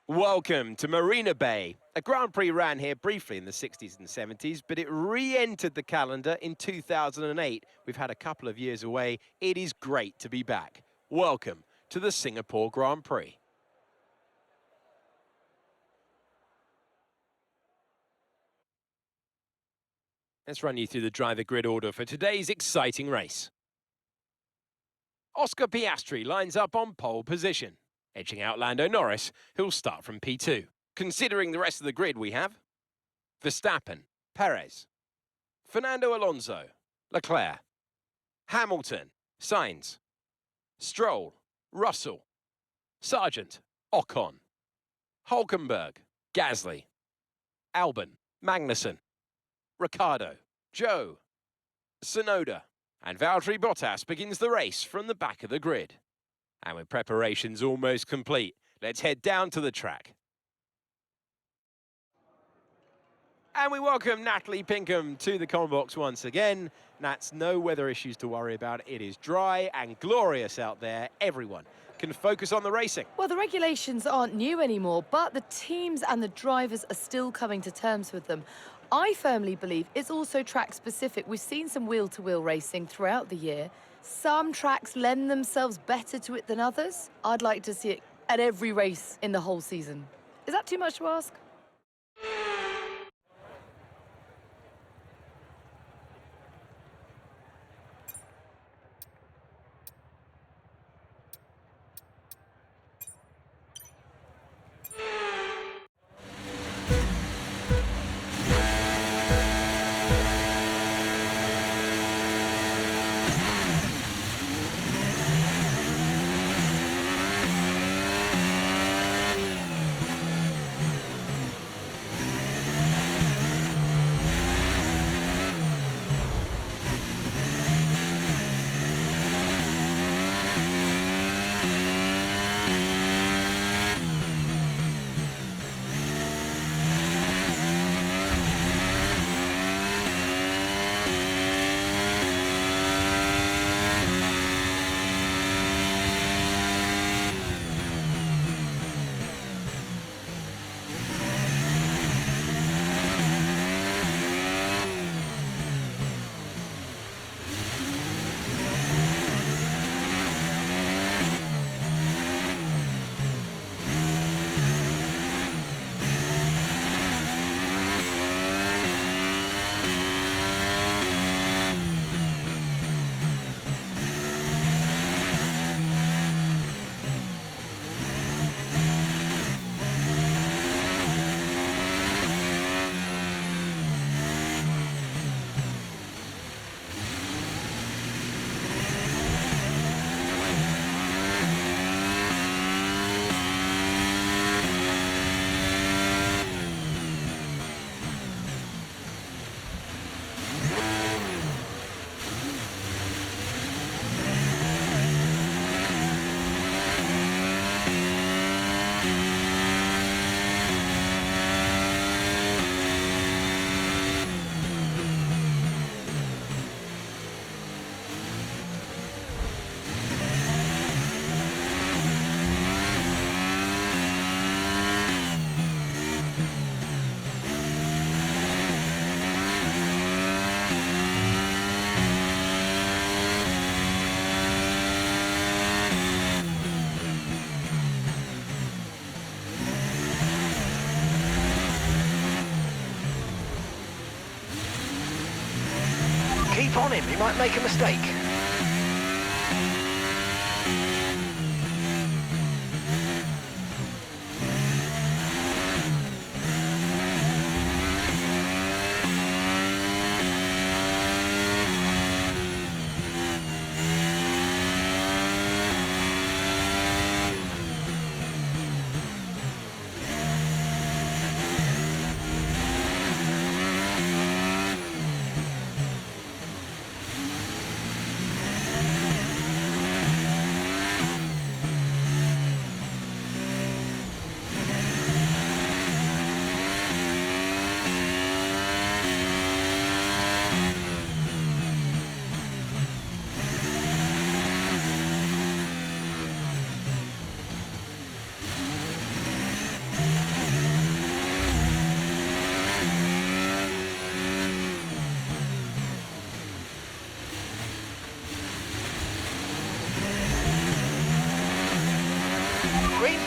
Welcome to Marina Bay. A Grand Prix ran here briefly in the 60s and 70s, but it re-entered the calendar in 2008. We've had a couple of years away. It is great to be back. Welcome to the Singapore Grand Prix. Let's run you through the driver grid order for today's exciting race. Oscar Piastri lines up on pole position, edging out Lando Norris, who'll start from P2. Considering the rest of the grid, we have Verstappen, Perez, Fernando Alonso, Leclerc, Hamilton, Sainz, Stroll, Russell, Sargent, Ocon, Hulkenberg, Gasly, Albon, Magnussen, Ricciardo, Joe, Tsunoda, and Valtteri Bottas begins the race from the back of the grid. And with preparations almost complete, let's head down to the track. And we welcome Natalie Pinkham to the comment box once again. Nats, no weather issues to worry about. It is dry and glorious out there. Everyone can focus on the racing. Well, the regulations aren't new anymore, but the teams and the drivers are still coming to terms with them. I firmly believe it's also track-specific. We've seen some wheel-to-wheel racing throughout the year. Some tracks lend themselves better to it than others. I'd like to see it at every race in the whole season. Is that too much to ask? Keep on him, he might make a mistake.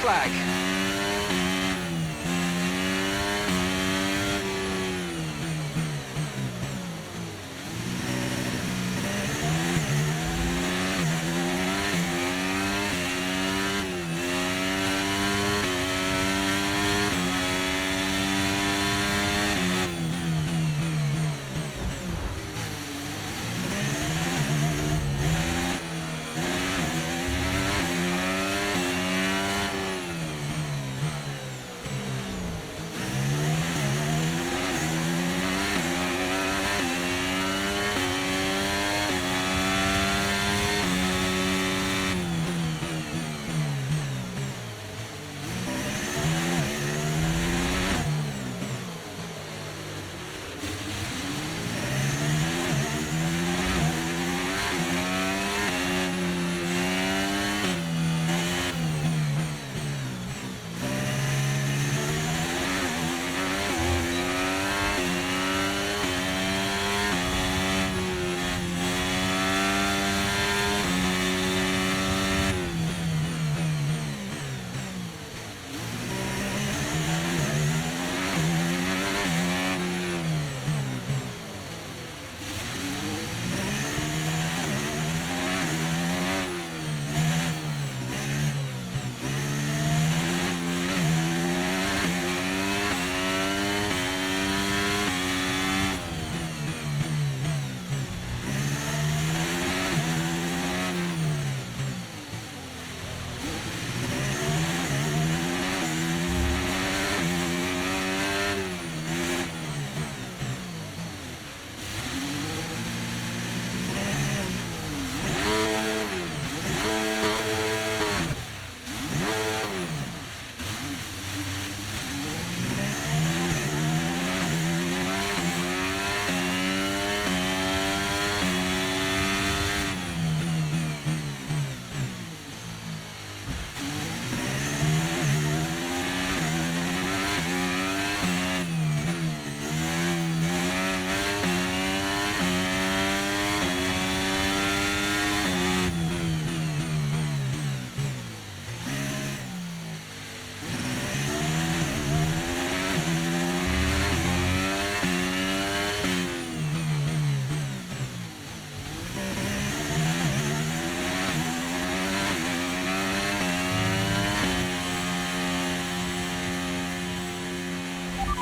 flag.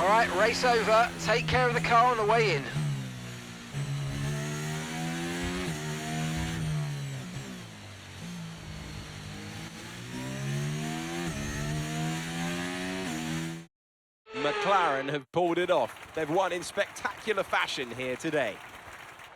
All right, race over. Take care of the car on the way in. McLaren have pulled it off. They've won in spectacular fashion here today.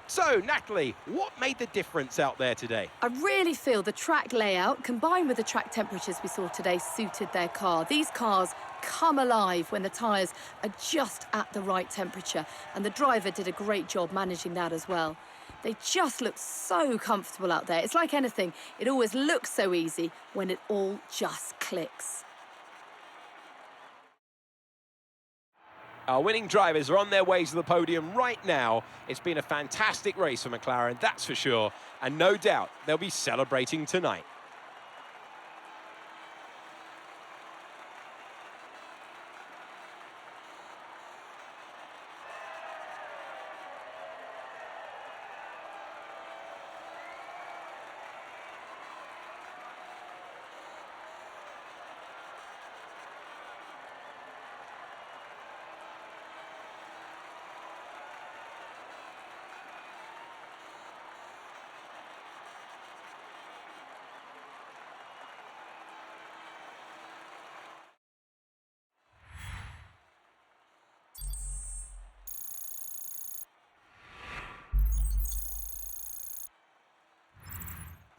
So, Natalie, what made the difference out there today? I really feel the track layout, combined with the track temperatures we saw today, suited their car. These cars come alive when the tyres are just at the right temperature, and the driver did a great job managing that as well. They just look so comfortable out there. It's like anything, it always looks so easy when it all just clicks. Our winning drivers are on their way to the podium right now. It's been a fantastic race for McLaren, that's for sure, and no doubt they'll be celebrating tonight.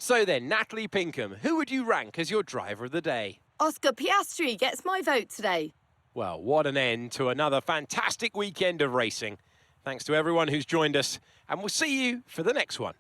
So then, Natalie Pinkham, who would you rank as your driver of the day? Oscar Piastri gets my vote today. Well, what an end to another fantastic weekend of racing. Thanks to everyone who's joined us, and we'll see you for the next one.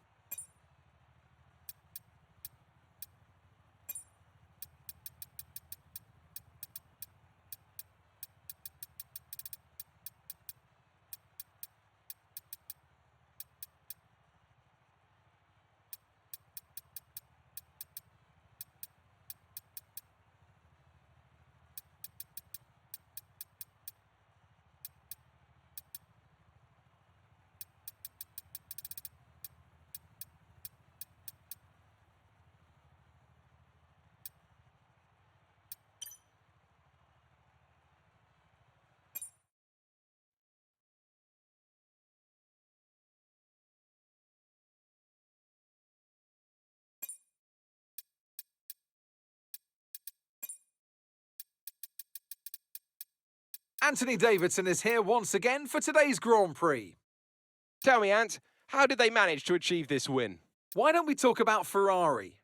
Anthony Davidson is here once again for today's Grand Prix. Tell me, Ant, how did they manage to achieve this win? Why don't we talk about Ferrari?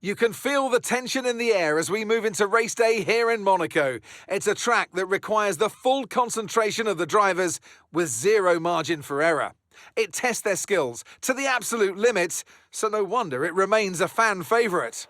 You can feel the tension in the air as we move into race day here in Monaco. It's a track that requires the full concentration of the drivers with zero margin for error. It tests their skills to the absolute limits, so no wonder it remains a fan favourite.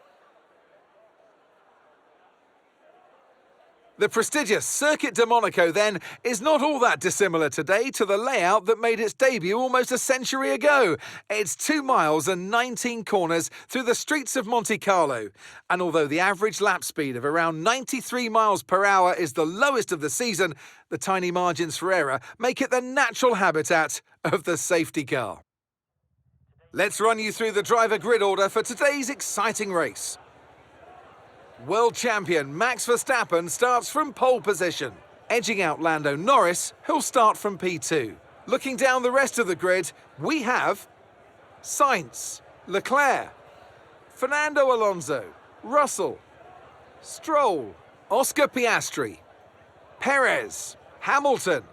The prestigious Circuit de Monaco, then, is not all that dissimilar today to the layout that made its debut almost a century ago. It's 2 miles and 19 corners through the streets of Monte Carlo. And although the average lap speed of around 93 miles per hour is the lowest of the season, the tiny margins for error make it the natural habitat of the safety car. Let's run you through the driver grid order for today's exciting race. World champion Max Verstappen starts from pole position, edging out Lando Norris, who'll start from P2. Looking down the rest of the grid, we have Sainz, Leclerc, Fernando Alonso, Russell, Stroll, Oscar Piastri, Perez, Hamilton,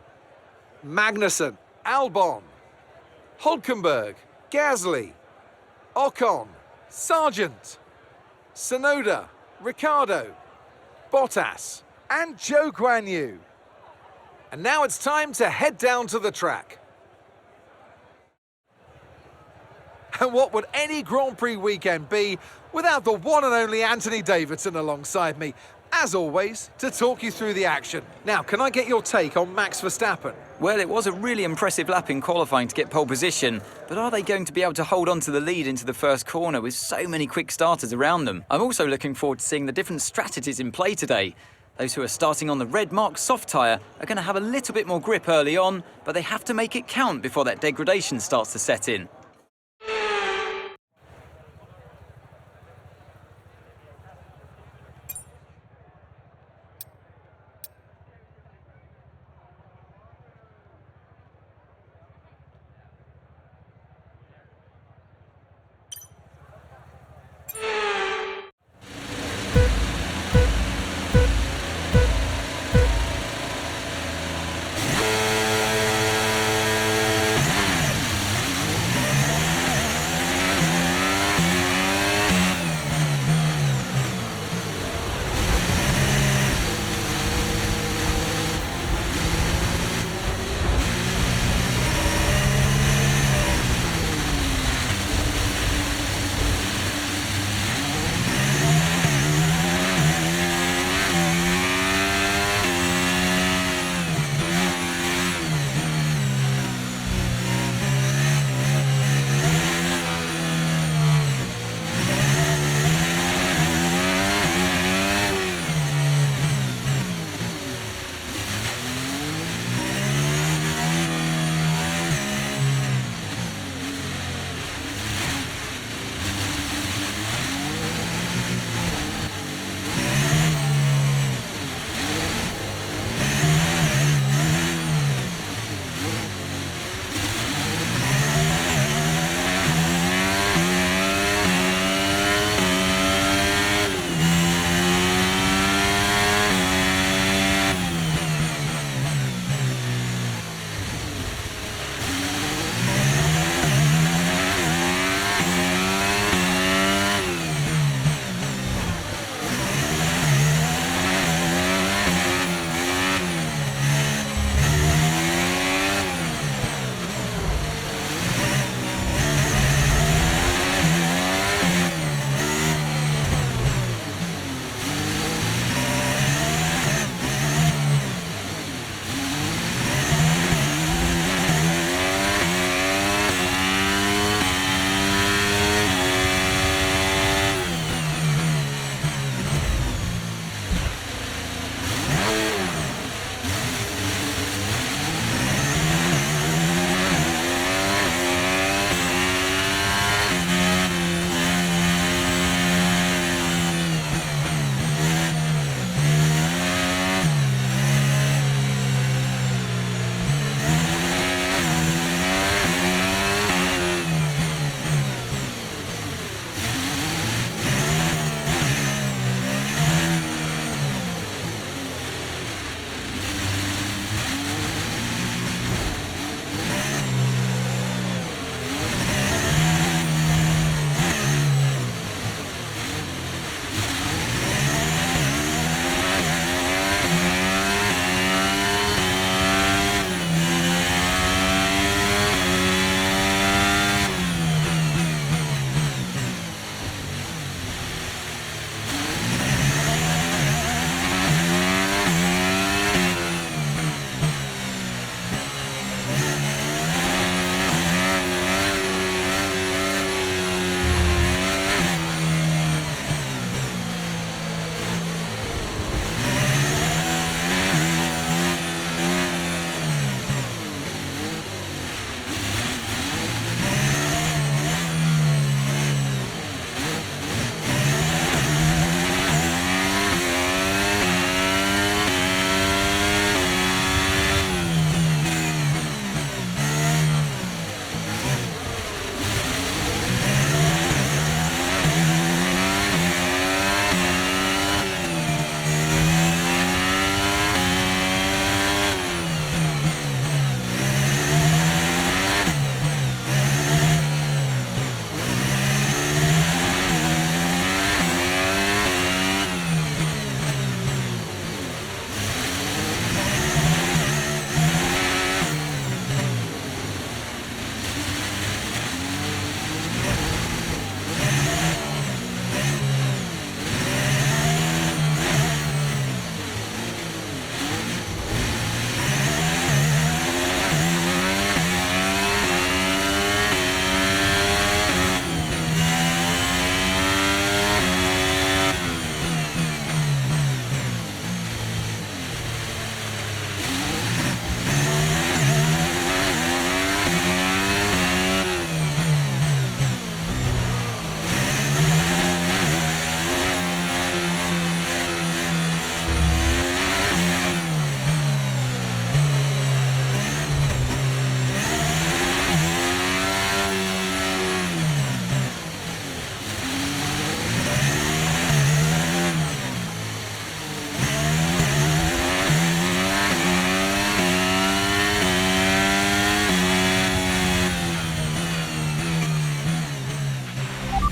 Magnussen, Albon, Hulkenberg, Gasly, Ocon, Sargent, Tsunoda, Ricciardo, Bottas, and Zhou Guanyu. And now it's time to head down to the track. And what would any Grand Prix weekend be without the one and only Anthony Davidson alongside me, as always, to talk you through the action. Now, can I get your take on Max Verstappen? Well, it was a really impressive lap in qualifying to get pole position, but are they going to be able to hold on to the lead into the first corner with so many quick starters around them? I'm also looking forward to seeing the different strategies in play today. Those who are starting on the red marked soft tyre are going to have a little bit more grip early on, but they have to make it count before that degradation starts to set in.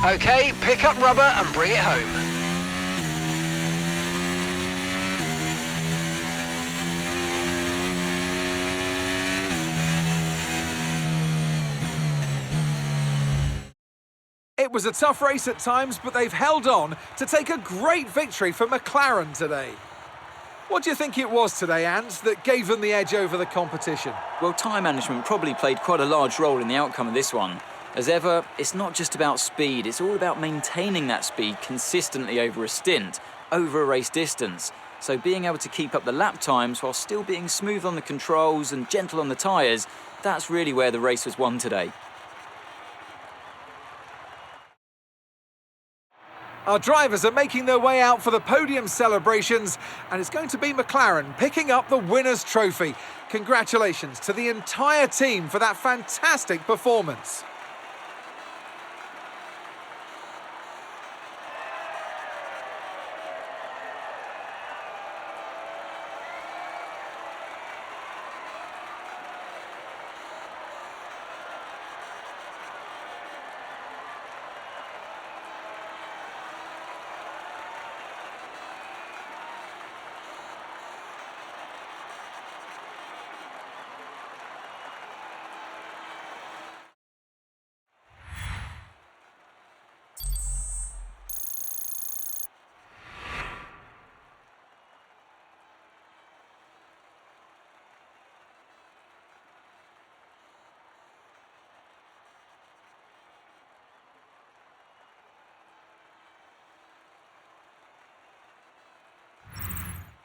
OK, pick up rubber and bring it home. It was a tough race at times, but they've held on to take a great victory for McLaren today. What do you think it was today, Ant, that gave them the edge over the competition? Well, time management probably played quite a large role in the outcome of this one. As ever, it's not just about speed, it's all about maintaining that speed consistently over a stint, over a race distance. So being able to keep up the lap times while still being smooth on the controls and gentle on the tyres, that's really where the race was won today. Our drivers are making their way out for the podium celebrations, and it's going to be McLaren picking up the winner's trophy. Congratulations to the entire team for that fantastic performance.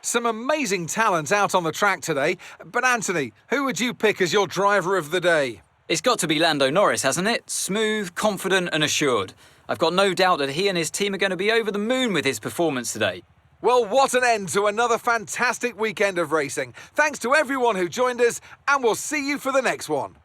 Some amazing talent out on the track today. But Anthony, who would you pick as your driver of the day? It's got to be Lando Norris, hasn't it? Smooth, confident and assured. I've got no doubt that he and his team are going to be over the moon with his performance today. Well, what an end to another fantastic weekend of racing. Thanks to everyone who joined us, and we'll see you for the next one.